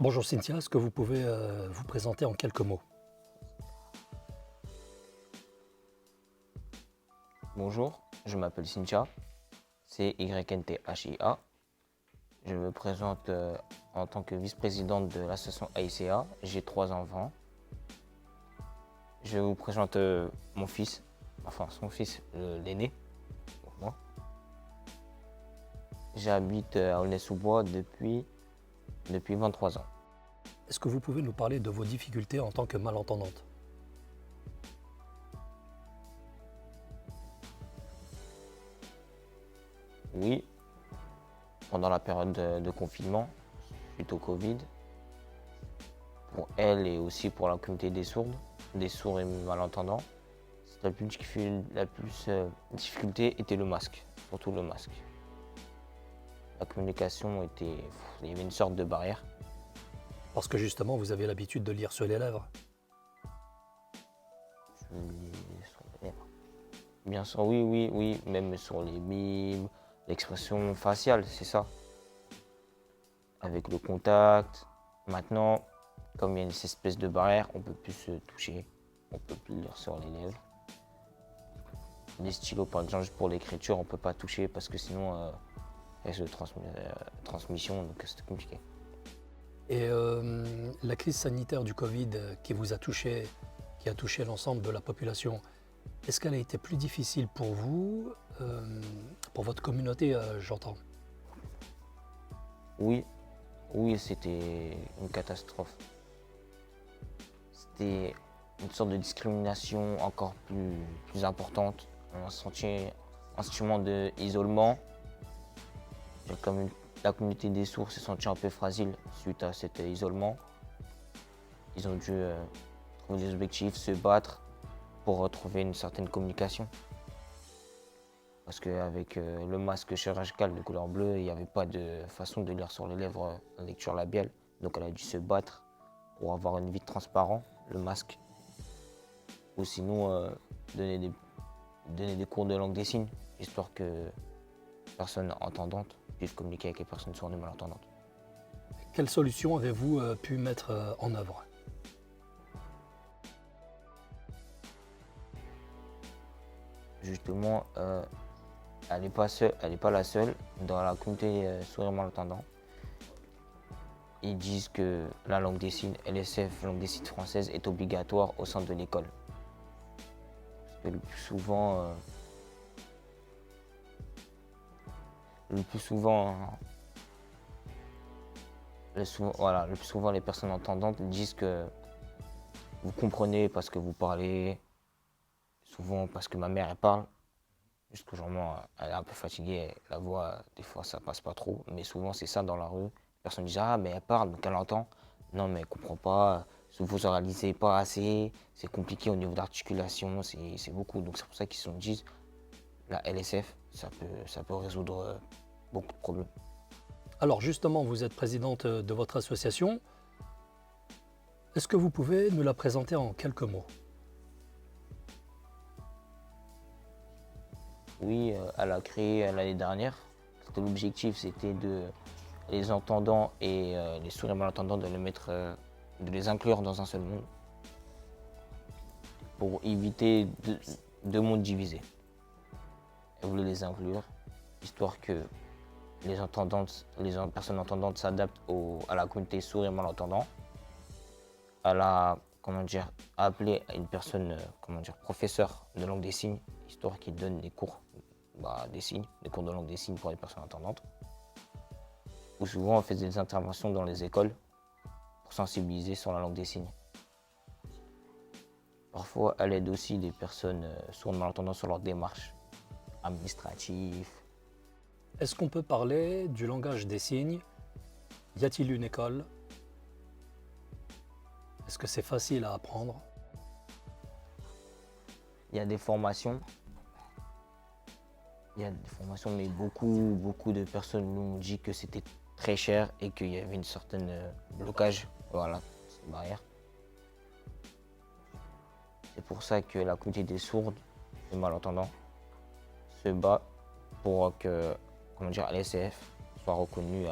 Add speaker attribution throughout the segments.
Speaker 1: Bonjour Cynthia, est-ce que vous pouvez vous présenter en quelques mots?
Speaker 2: Bonjour, je m'appelle Cynthia, C-Y-N-T-H-I-A. Je me présente en tant que vice-présidente de l'association AICA. J'ai 3 enfants. Je vous présente mon fils, enfin son fils, l'aîné, donc moi. J'habite à Aulnay-sous-Bois depuis 23 ans.
Speaker 1: Est-ce que vous pouvez nous parler de vos difficultés en tant que malentendante?
Speaker 2: Oui, pendant la période de confinement, suite au Covid, pour elle et aussi pour la communauté des sourds et malentendants, la plus difficulté était le masque, surtout le masque. La communication il y avait une sorte de barrière.
Speaker 1: Parce que justement, vous avez l'habitude de lire sur les lèvres.
Speaker 2: Je lis sur les lèvres. Bien sûr, oui, oui, oui, même sur les mimes, l'expression faciale, c'est ça. Avec le contact. Maintenant, comme il y a cette espèce de barrière, on peut plus se toucher, on peut plus lire sur les lèvres. Les stylos, par exemple, juste pour l'écriture, on peut pas toucher parce que sinon, risque de transmission, donc c'était compliqué.
Speaker 1: Et la crise sanitaire du Covid qui vous a touché, qui a touché l'ensemble de la population, est-ce qu'elle a été plus difficile pour vous, pour votre communauté, j'entends?
Speaker 2: Oui, oui, c'était une catastrophe. C'était une sorte de discrimination encore plus importante, un sentiment d'isolement. La communauté des sourds s'est sentie un peu fragile suite à cet isolement. Ils ont dû trouver des objectifs, se battre pour retrouver une certaine communication. Parce qu'avec le masque chirurgical de couleur bleue, il n'y avait pas de façon de lire sur les lèvres en lecture labiale. Donc elle a dû se battre pour avoir une vitre transparente, le masque. Ou sinon donner des cours de langue des signes, histoire que les personnes entendantes puissent communiquer avec les personnes sourdes et malentendantes.
Speaker 1: Quelle solution avez-vous pu mettre en œuvre?
Speaker 2: Justement, elle n'est pas la seule. Dans la communauté sourds et malentendants, ils disent que la langue des signes, LSF, langue des signes française, est obligatoire au sein de l'école. Parce que le plus souvent, les personnes entendantes disent que vous comprenez parce que vous parlez, souvent parce que ma mère elle parle. Juste qu'aujourd'hui, elle est un peu fatiguée, la voix, des fois, ça passe pas trop. Mais souvent, c'est ça dans la rue. Personne dit ah, mais elle parle, donc elle entend. Non, mais elle comprend pas. Vous ne réalisez pas assez. C'est compliqué au niveau d'articulation, c'est beaucoup. Donc, c'est pour ça qu'ils se disent la LSF, ça peut résoudre beaucoup de problèmes.
Speaker 1: Alors justement, vous êtes présidente de votre association. Est-ce que vous pouvez nous la présenter en quelques mots?
Speaker 2: Oui, elle a créé l'année dernière. L'objectif, c'était de les entendants et les sourds et malentendants de les inclure dans un seul monde pour éviter deux mondes divisés. Elle voulait les inclure, histoire que les personnes entendantes s'adaptent à la communauté sourds et malentendants. Elle a appelé une personne, professeur de langue des signes, histoire qu'il donne des cours des signes, des cours de langue des signes pour les personnes entendantes. Ou souvent on faisait des interventions dans les écoles pour sensibiliser sur la langue des signes. Parfois, elle aide aussi des personnes sourdes malentendantes sur leur démarche administrative.
Speaker 1: Est-ce qu'on peut parler du langage des signes? Y a-t-il une école? Est-ce que c'est facile à apprendre?
Speaker 2: Il y a des formations. Mais beaucoup de personnes nous ont dit que c'était très cher et qu'il y avait une certaine blocage, voilà, cette barrière. C'est pour ça que la communauté des sourds et malentendants se bat pour que, l'SCF soit reconnue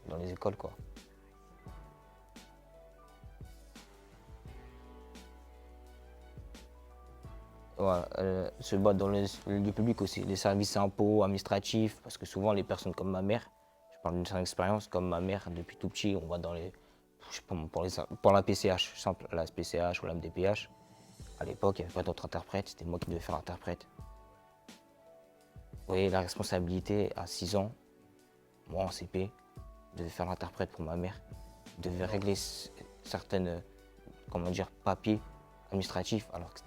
Speaker 2: dans les écoles, quoi. voilà, se battre dans le lieu public aussi, les services impôts, administratifs, parce que souvent les personnes comme ma mère, je parle d'une certaine expérience, comme ma mère, depuis tout petit, on va dans les, je sais pas, pour la PCH, simple, la PCH ou la MDPH. À l'époque, il n'y avait pas d'autre interprète, c'était moi qui devais faire interprète. Vous voyez, la responsabilité à 6 ans, moi en CP, je devais faire l'interprète pour ma mère. Je devais régler certaines, comment dire, papiers administratifs, alors que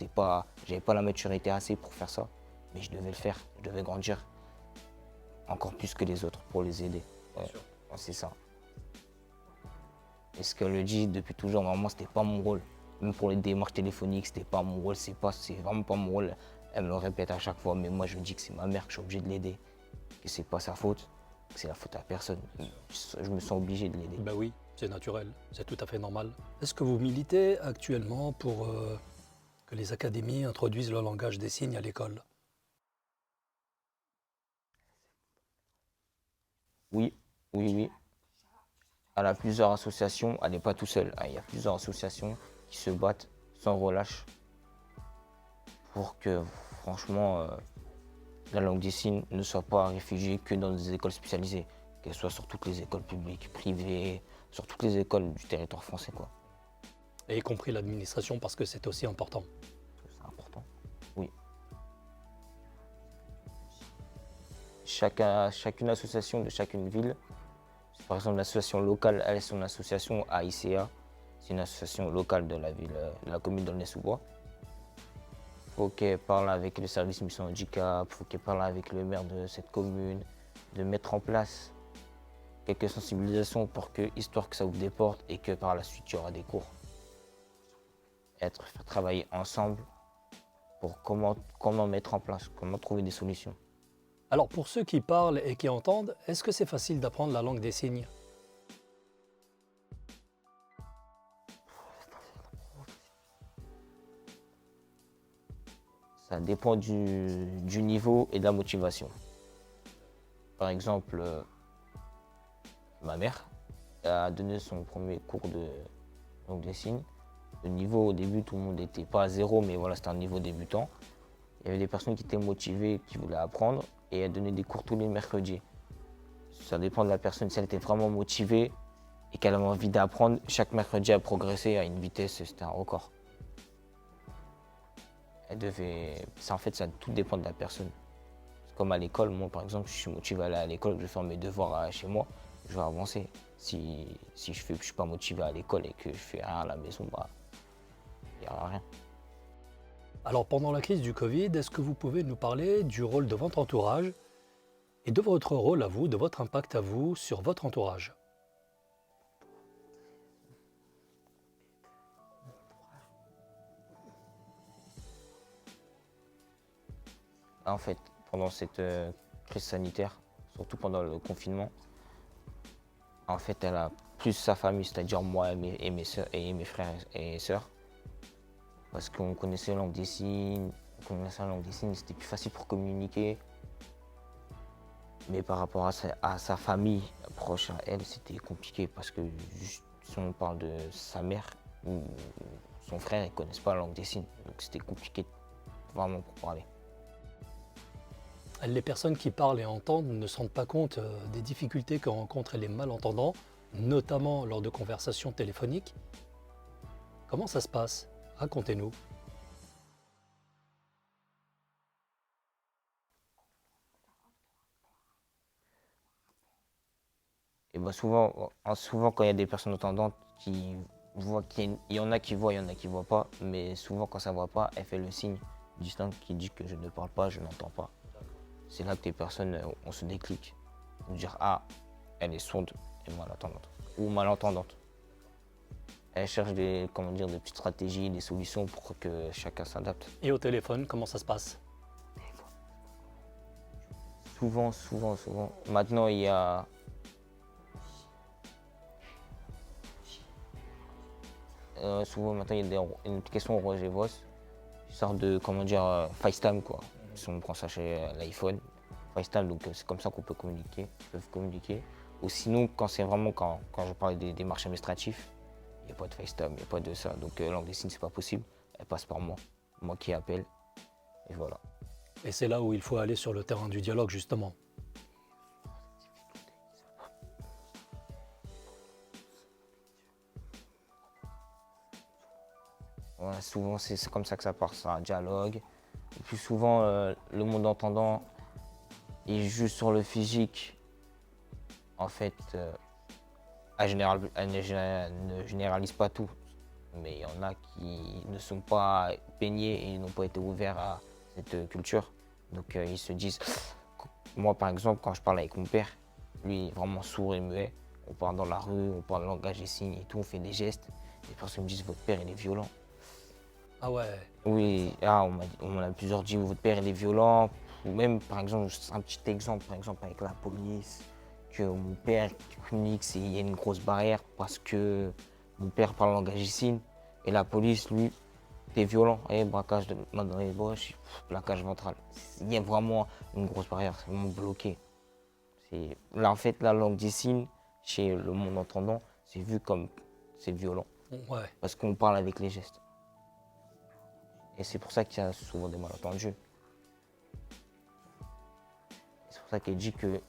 Speaker 2: j'avais pas la maturité assez pour faire ça. Mais je devais le faire, je devais grandir encore plus que les autres pour les aider. Ouais, ouais, c'est ça. Et ce qu'elle le dit depuis toujours, vraiment, c'était pas mon rôle. Même pour les démarches téléphoniques, c'était pas mon rôle, c'est vraiment pas mon rôle. Elle me le répète à chaque fois, mais moi je dis que c'est ma mère, que je suis obligé de l'aider, que c'est pas sa faute, que c'est la faute à personne. Je me sens obligé de l'aider.
Speaker 1: Ben oui, c'est naturel, c'est tout à fait normal. Est-ce que vous militez actuellement pour que les académies introduisent le langage des signes à l'école?
Speaker 2: Oui, oui, oui. Elle a plusieurs associations, elle n'est pas tout seule. Il y a plusieurs associations qui se battent sans relâche pour que, franchement, la langue des signes ne soit pas réfugiée que dans des écoles spécialisées, qu'elle soit sur toutes les écoles publiques, privées, sur toutes les écoles du territoire français, quoi.
Speaker 1: Et y compris l'administration parce que c'est aussi important.
Speaker 2: C'est important. Oui. Chacune association de chacune ville, par exemple l'association locale, elle est son association AICA, c'est une association locale de la ville, de la commune d'Aulnay-sous-Bois. Il faut qu'elle parle avec le service mission handicap, il faut qu'elle parle avec le maire de cette commune, de mettre en place quelques sensibilisations histoire que ça ouvre des portes et que par la suite il y aura des cours. Faire travailler ensemble pour comment mettre en place, comment trouver des solutions.
Speaker 1: Alors pour ceux qui parlent et qui entendent, est-ce que c'est facile d'apprendre la langue des signes?
Speaker 2: Ça dépend du niveau et de la motivation. Par exemple, ma mère a donné son premier cours de langue des signes. Le niveau au début, tout le monde n'était pas à zéro, mais voilà, c'était un niveau débutant. Il y avait des personnes qui étaient motivées, qui voulaient apprendre, et elle donnait des cours tous les mercredis. Ça dépend de la personne. Si elle était vraiment motivée et qu'elle avait envie d'apprendre, chaque mercredi, elle progressait à une vitesse, c'était un record. En fait, ça tout dépend de la personne. Comme à l'école, moi par exemple, je suis motivé à aller à l'école, je vais faire mes devoirs chez moi, je vais avancer. Si je ne suis pas motivé à l'école et que je fais rien à la maison, il n'y aura rien.
Speaker 1: Alors pendant la crise du Covid, est-ce que vous pouvez nous parler du rôle de votre entourage et de votre rôle à vous, de votre impact à vous sur votre entourage?
Speaker 2: En fait, pendant cette crise sanitaire, surtout pendant le confinement, en fait, elle a plus sa famille, c'est-à-dire moi et mes frères et sœurs. Parce qu'on connaissait la langue des signes, c'était plus facile pour communiquer. Mais par rapport à sa famille proche à elle, c'était compliqué parce que si on parle de sa mère ou son frère, ils ne connaissent pas la langue des signes. Donc c'était compliqué vraiment pour parler.
Speaker 1: Les personnes qui parlent et entendent ne se rendent pas compte des difficultés que rencontrent les malentendants, notamment lors de conversations téléphoniques. Comment ça se passe? Racontez-nous.
Speaker 2: Et souvent quand il y a des personnes entendantes qui voient il y en a qui voient, il y en a qui ne voient pas, mais souvent quand ça ne voit pas, elle fait le signe distinct qui dit que je ne parle pas, je n'entends pas. C'est là que les personnes ont ce déclic. Vont dire ah, elle est sourde et malentendante. Ou malentendante. Elle cherche des petites stratégies, des solutions pour que chacun s'adapte.
Speaker 1: Et au téléphone, comment ça se passe?
Speaker 2: Souvent. Maintenant, il y a une application Roger Voice, une sorte de FaceTime quoi. Si on prend ça chez l'iPhone, FaceTime, donc c'est comme ça qu'on peut communiquer, ils peuvent communiquer. Ou sinon, quand je parle des démarches administratives, il n'y a pas de FaceTime, il n'y a pas de ça. Donc langue des signes, c'est pas possible. Elle passe par moi qui appelle. Et voilà.
Speaker 1: Et c'est là où il faut aller sur le terrain du dialogue, justement.
Speaker 2: Ouais, souvent, c'est comme ça que ça part, c'est un dialogue. Le plus souvent, le monde entendant est juste sur le physique. En fait, elle ne généralise pas tout. Mais il y en a qui ne sont pas baignés et n'ont pas été ouverts à cette culture. Donc ils se disent, moi par exemple, quand je parle avec mon père, lui il est vraiment sourd et muet. On parle dans la rue, on parle langage des signes et tout, on fait des gestes. Et les personnes me disent, votre père il est violent.
Speaker 1: Ah ouais,
Speaker 2: Oui, on m'a plusieurs dit, votre père il est violent. Ou même par exemple, un petit exemple, par exemple avec la police, que mon père communique, il y a une grosse barrière parce que mon père parle langage des signes. Et la police, lui, t'es violent. Et braquage de main dans les poches, plaquage ventral. Il y a vraiment une grosse barrière, c'est vraiment bloqué. Là, en fait, la langue des signes, chez le monde entendant, c'est vu comme c'est violent.
Speaker 1: ouais.
Speaker 2: Parce qu'on parle avec les gestes. Et c'est pour ça qu'il y a souvent des malentendus. C'est pour ça qu'elle dit que.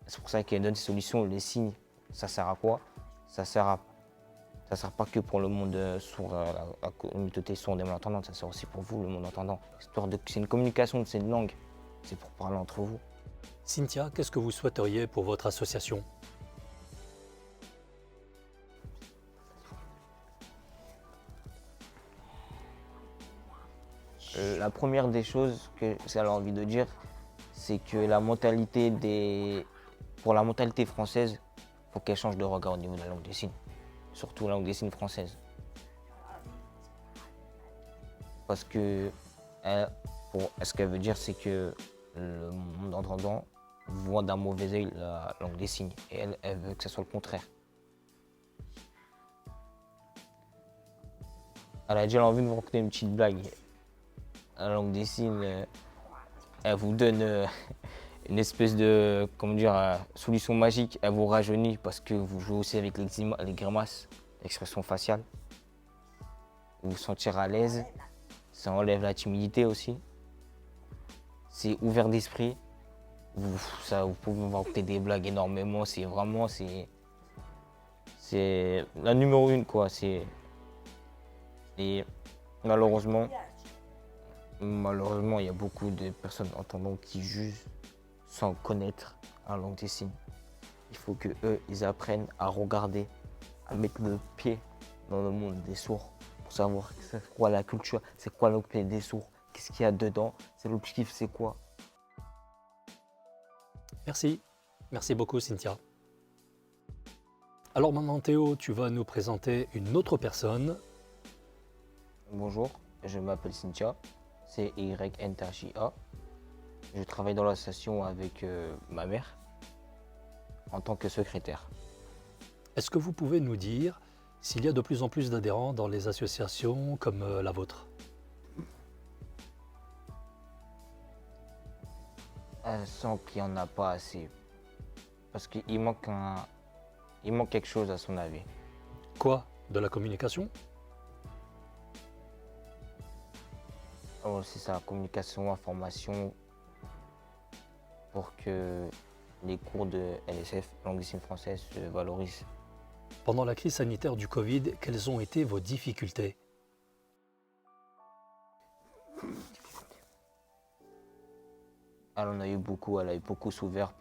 Speaker 2: C'est pour ça qu'elle donne des solutions. Les signes, ça sert à quoi? Ça sert pas que pour le monde sourd, la communauté sourde et malentendante, ça sert aussi pour vous, le monde entendant. C'est une communication, c'est une langue. C'est pour parler entre vous.
Speaker 1: Cynthia, qu'est-ce que vous souhaiteriez pour votre association?
Speaker 2: La première des choses que j'ai envie de dire, c'est que pour la mentalité française, il faut qu'elle change de regard au niveau de la langue des signes. Surtout la langue des signes française. Parce que ce qu'elle veut dire, c'est que le monde entendant voit d'un mauvais œil la langue des signes. Et elle veut que ce soit le contraire. Elle a dit, elle a envie de vous raconter une petite blague. La langue des signes, elle vous donne une espèce de, comment dire, solution magique. Elle vous rajeunit parce que vous jouez aussi avec les grimaces, l'expression faciale. Vous vous sentir à l'aise. Ça enlève la timidité aussi. C'est ouvert d'esprit. Vous pouvez vous raconter des blagues énormément. C'est vraiment, c'est la numéro une, quoi. Et malheureusement, il y a beaucoup de personnes entendantes qui jugent sans connaître la langue des signes. Il faut que eux, ils apprennent à regarder, à mettre le pied dans le monde des sourds pour savoir c'est quoi la culture, c'est quoi le pays des sourds, qu'est-ce qu'il y a dedans, c'est l'objectif, c'est quoi.
Speaker 1: Merci. Merci beaucoup, Cynthia. Alors maintenant, Théo, tu vas nous présenter une autre personne.
Speaker 2: Bonjour, je m'appelle Cynthia, c'est YNTHIA. Je travaille dans l'association avec ma mère en tant que secrétaire.
Speaker 1: Est-ce que vous pouvez nous dire s'il y a de plus en plus d'adhérents dans les associations comme la vôtre?
Speaker 2: Elle sent qu'il n'y en a pas assez. Parce qu'il manque quelque chose à son avis.
Speaker 1: Quoi? De la communication?
Speaker 2: Oh, c'est ça, communication, information, pour que les cours de LSF, langue des signes française, se valorisent.
Speaker 1: Pendant la crise sanitaire du Covid, quelles ont été vos difficultés?
Speaker 2: Elle en a eu beaucoup, elle a eu beaucoup souffert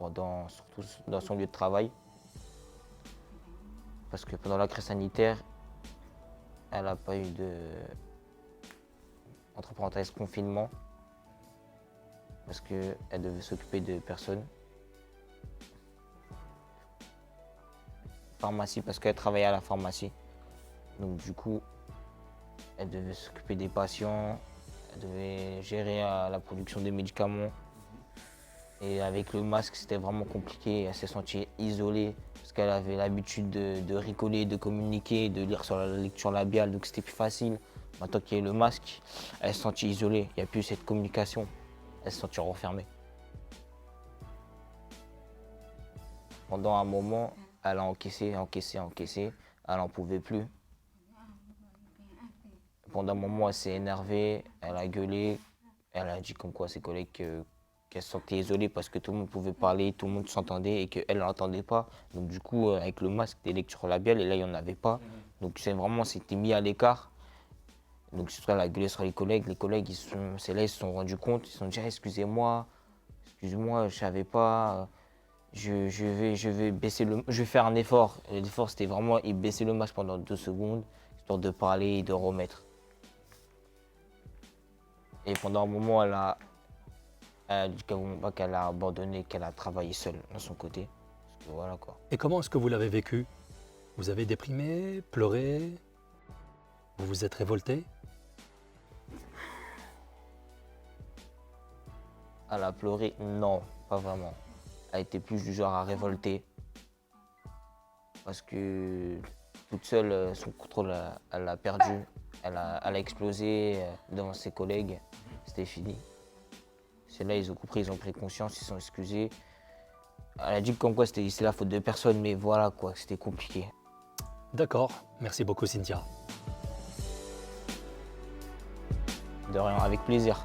Speaker 2: surtout dans son lieu de travail. Parce que pendant la crise sanitaire, elle n'a pas eu entre parenthèses, confinement. Parce qu'elle devait s'occuper de personnes. Pharmacie, parce qu'elle travaillait à la pharmacie. Donc du coup, elle devait s'occuper des patients, elle devait gérer la production des médicaments. Et avec le masque, c'était vraiment compliqué. Elle s'est sentie isolée parce qu'elle avait l'habitude de rigoler, de communiquer, de lire sur la lecture labiale, donc c'était plus facile. Maintenant qu'il y a le masque, elle s'est sentie isolée. Il n'y a plus cette communication. Elle se sentit renfermée. Pendant un moment, elle a encaissé. Elle n'en pouvait plus. Pendant un moment, elle s'est énervée, elle a gueulé, Elle a dit comme quoi à ses collègues qu'elle se sentait isolée parce que tout le monde pouvait parler, tout le monde s'entendait et qu'elle n'entendait pas. Donc du coup, avec le masque, des lectures labiales, et là, il n'y en avait pas. Donc c'est vraiment, c'était mis à l'écart. Donc surtout, elle a gueulé sur les collègues. Les collègues, c'est là, ils se sont rendus compte. Ils se sont dit, ah, excusez-moi, je savais pas. Je vais baisser je vais faire un effort. L'effort, c'était vraiment, il baisser le masque pendant 2 secondes, histoire de parler et de remettre. Et pendant un moment, elle a dit qu'elle a abandonné, qu'elle a travaillé seule de son côté. Parce que voilà quoi.
Speaker 1: Et comment est-ce que vous l'avez vécu? Vous avez déprimé, pleuré? Vous vous êtes révolté?
Speaker 2: Elle a pleuré? Non, pas vraiment. Elle était plus du genre à révolter. Parce que toute seule, son contrôle, elle l'a perdu. Elle a explosé devant ses collègues. C'était fini. C'est là ils ont compris, ils ont pris conscience, ils se sont excusés. Elle a dit comme quoi c'est la faute de personne, mais voilà quoi, c'était compliqué.
Speaker 1: D'accord, merci beaucoup Cynthia.
Speaker 2: De rien, avec plaisir.